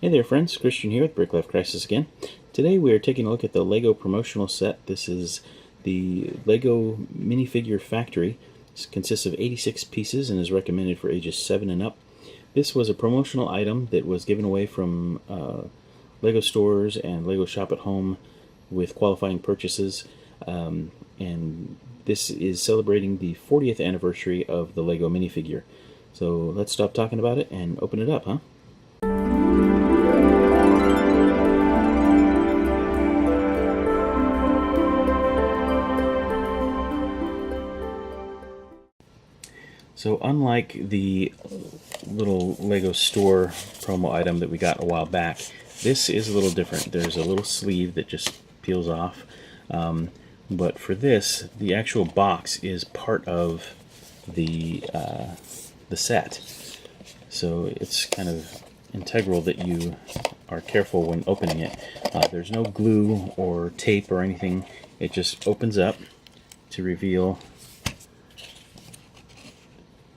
Hey there friends, Christian here with Brick Life Crisis again. Today we are taking a look at the LEGO promotional set. This is the LEGO Minifigure Factory. This consists of 86 pieces and is recommended for ages 7 and up. This was a promotional item that was given away from LEGO stores and LEGO Shop at Home with qualifying purchases. And this is celebrating the 40th anniversary of the LEGO minifigure. So let's stop talking about it and open it up, huh? So unlike the little LEGO store promo item that we got a while back, this is a little different. There's a little sleeve that just peels off. But for this, the actual box is part of the set. So it's kind of integral that you are careful when opening it. There's no glue or tape or anything. It just opens up to reveal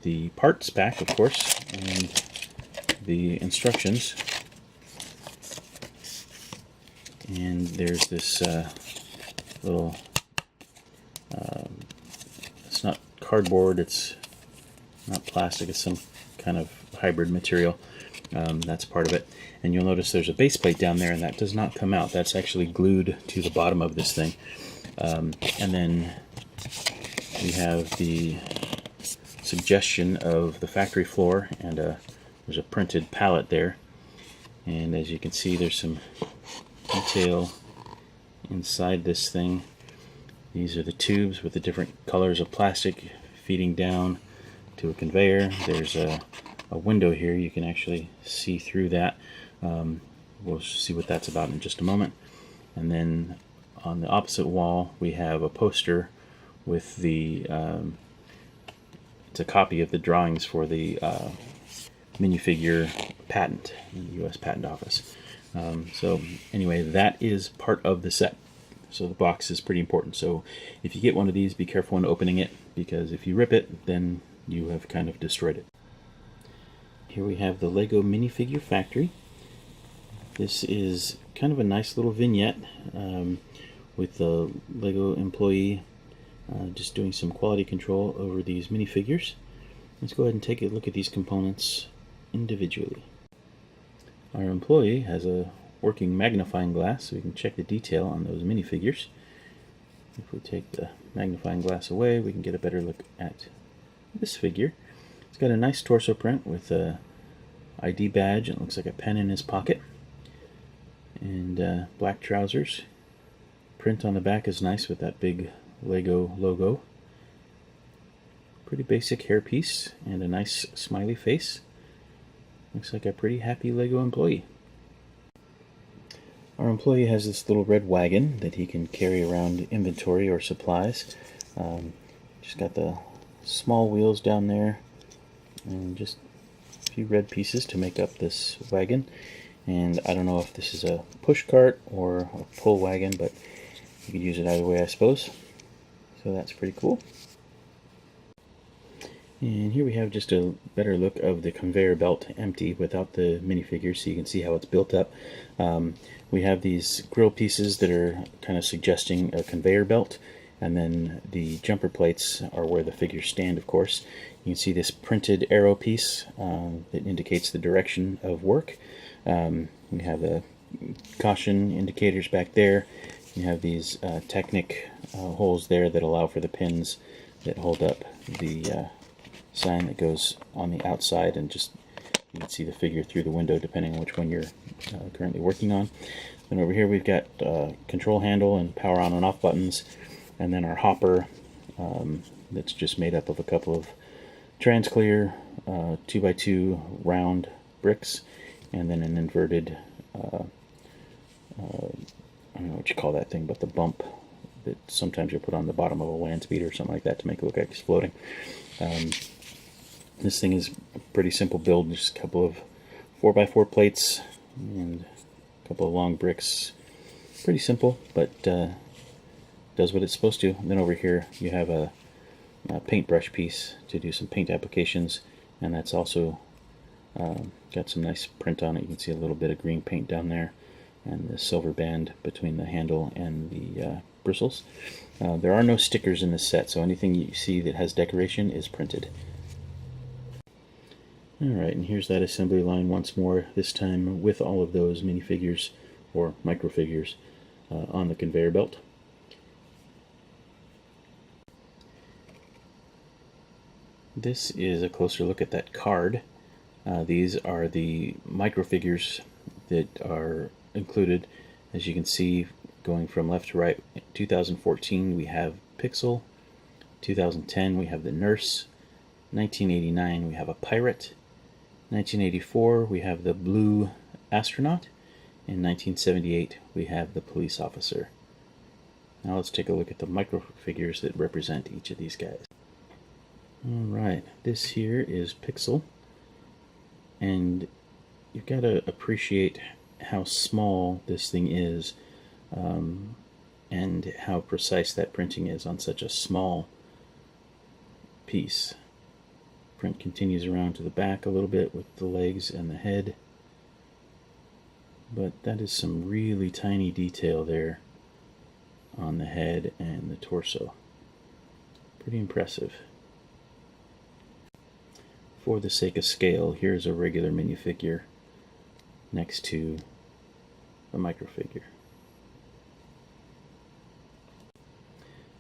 the parts pack, of course, and the instructions. And there's this little, it's not cardboard, it's not plastic, it's some kind of hybrid material. That's part of it. And you'll notice there's a base plate down there, and that does not come out. That's actually glued to the bottom of this thing. And then we have the suggestion of the factory floor, and there's a printed palette there. And as you can see, there's some detail inside this thing. These are the tubes with the different colors of plastic feeding down to a conveyor. There's a window here. You can actually see through that. We'll see what that's about in just a moment. And then on the opposite wall we have a poster with the it's a copy of the drawings for the minifigure patent in the U.S. Patent Office. So anyway, that is part of the set. So the box is pretty important. So if you get one of these, be careful when opening it, because if you rip it, then you have kind of destroyed it. Here we have the LEGO Minifigure Factory. This is kind of a nice little vignette with the LEGO employee just doing some quality control over these minifigures. Let's go ahead and take a look at these components individually. Our employee has a working magnifying glass, so we can check the detail on those minifigures. If we take the magnifying glass away, we can get a better look at this figure. It's got a nice torso print with a ID badge, and it looks like a pen in his pocket, and black trousers. Print on the back is nice with that big LEGO logo. Pretty basic hairpiece and a nice smiley face. Looks like a pretty happy LEGO employee. Our employee has this little red wagon that he can carry around inventory or supplies. Just got the small wheels down there and just a few red pieces to make up this wagon. And I don't know if this is a push cart or a pull wagon, but you could use it either way, I suppose. So that's pretty cool. And here we have just a better look of the conveyor belt empty without the minifigures, so you can see how it's built up. We have these grill pieces that are kind of suggesting a conveyor belt, and then the jumper plates are where the figures stand, of course. You can see this printed arrow piece that indicates the direction of work. We have the caution indicators back there. You have these Technic holes there that allow for the pins that hold up the sign that goes on the outside, and just you can see the figure through the window depending on which one you're currently working on. Then over here we've got control handle and power on and off buttons, and then our hopper that's just made up of a couple of trans-clear 2x2 round bricks, and then an inverted I don't know what you call that thing, but the bump that sometimes you put on the bottom of a land speeder or something like that to make it look like it's floating. This thing is a pretty simple build, just a couple of 4x4 plates and a couple of long bricks. Pretty simple, but does what it's supposed to. And then over here you have a paintbrush piece to do some paint applications, and that's also Got some nice print on it. You can see a little bit of green paint down there, and the silver band between the handle and the bristles. There are no stickers in this set, so anything you see that has decoration is printed. Alright, and here's that assembly line once more, this time with all of those minifigures, or microfigures, on the conveyor belt. This is a closer look at that card. These are the microfigures that are included. As you can see, going from left to right, 2014 we have Pixel, 2010 we have the Nurse, 1989 we have a Pirate, 1984 we have the Blue Astronaut, in 1978 we have the Police Officer. Now let's take a look at the microfigures that represent each of these guys. Alright, this here is Pixel, and you've got to appreciate how small this thing is, and how precise that printing is on such a small piece. Print continues around to the back a little bit with the legs and the head, but that is some really tiny detail there on the head and the torso. Pretty impressive. For the sake of scale, here's a regular minifigure next to a microfigure.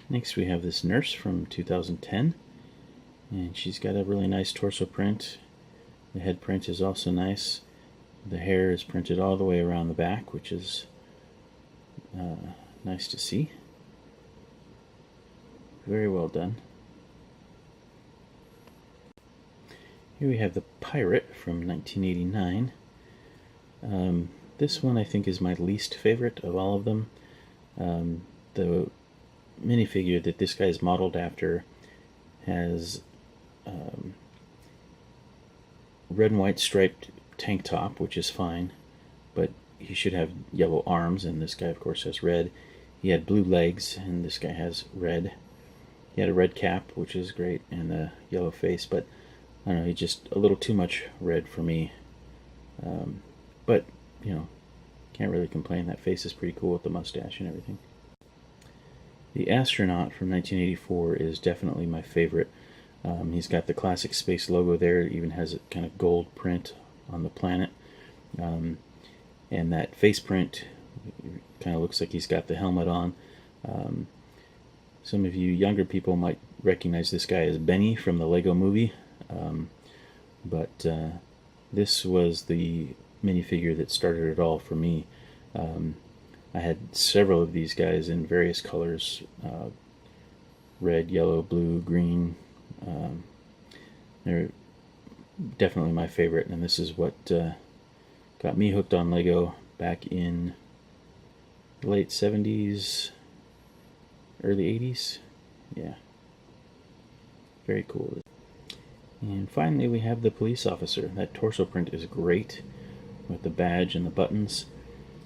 Next we have this Nurse from 2010, and she's got a really nice torso print. The head print is also nice. The hair is printed all the way around the back, which is nice to see. Very well done. Here we have the Pirate from 1989. This one I think is my least favorite of all of them. The minifigure that this guy is modeled after has red and white striped tank top, which is fine, but he should have yellow arms, and this guy of course has red. He had blue legs, and this guy has red. He had a red cap, which is great, and a yellow face, but I don't know, he's just a little too much red for me. But, you know, can't really complain. That face is pretty cool with the mustache and everything. The Astronaut from 1984 is definitely my favorite. He's got the classic space logo there. It even has a kind of gold print on the planet. And that face print kind of looks like he's got the helmet on. Some of you younger people might recognize this guy as Benny from the Lego movie. But this was the minifigure that started it all for me. I had several of these guys in various colors, red, yellow, blue, green. They're definitely my favorite, and this is what got me hooked on Lego back in the late 70s, early 80s. Yeah, very cool. And finally we have the Police Officer. That torso print is great with the badge and the buttons.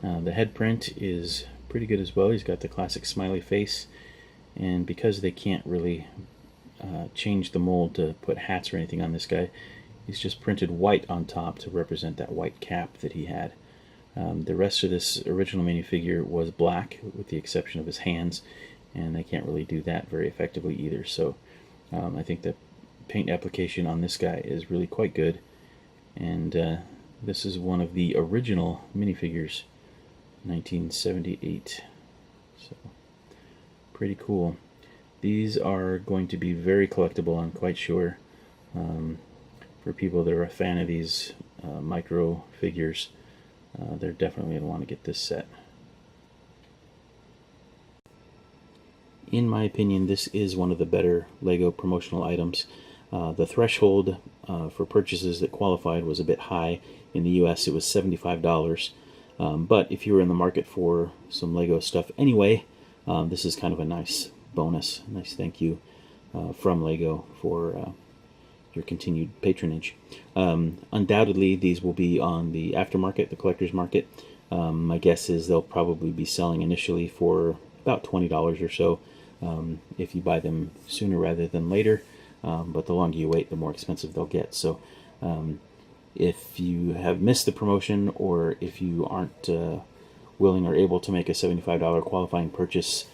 The head print is pretty good as well. He's got the classic smiley face, and because they can't really change the mold to put hats or anything on this guy, he's just printed white on top to represent that white cap that he had. The rest of this original minifigure was black with the exception of his hands, and they can't really do that very effectively either. So I think the paint application on this guy is really quite good, and this is one of the original minifigures, 1978. So pretty cool. These are going to be very collectible, I'm quite sure. For people that are a fan of these micro figures, they're definitely going to want to get this set. In my opinion, this is one of the better Lego promotional items. The threshold for purchases that qualified was a bit high. In the US it was $75, but if you were in the market for some Lego stuff anyway, this is kind of a nice bonus, a nice thank you from Lego for your continued patronage. Undoubtedly these will be on the aftermarket, the collector's market. My guess is they'll probably be selling initially for about $20 or so if you buy them sooner rather than later. But the longer you wait, the more expensive they'll get. So If you have missed the promotion, or if you aren't willing or able to make a $75 qualifying purchase,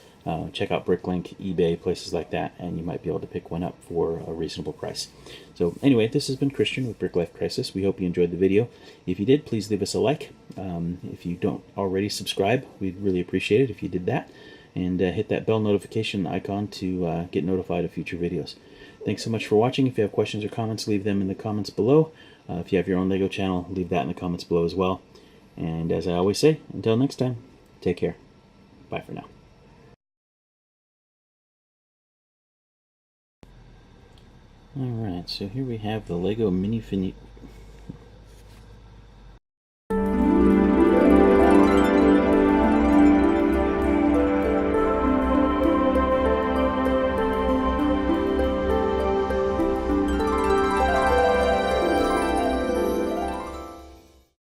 check out Bricklink, eBay, places like that, and you might be able to pick one up for a reasonable price. So anyway, this has been Christian with Brick Life Crisis. We hope you enjoyed the video. If you did, please leave us a like. If you don't already subscribe, we'd really appreciate it if you did that. And hit that bell notification icon to get notified of future videos. Thanks so much for watching. If you have questions or comments, leave them in the comments below. If you have your own LEGO channel, leave that in the comments below as well. And as I always say, until next time, take care. Bye for now. Alright, so here we have the LEGO Minifigure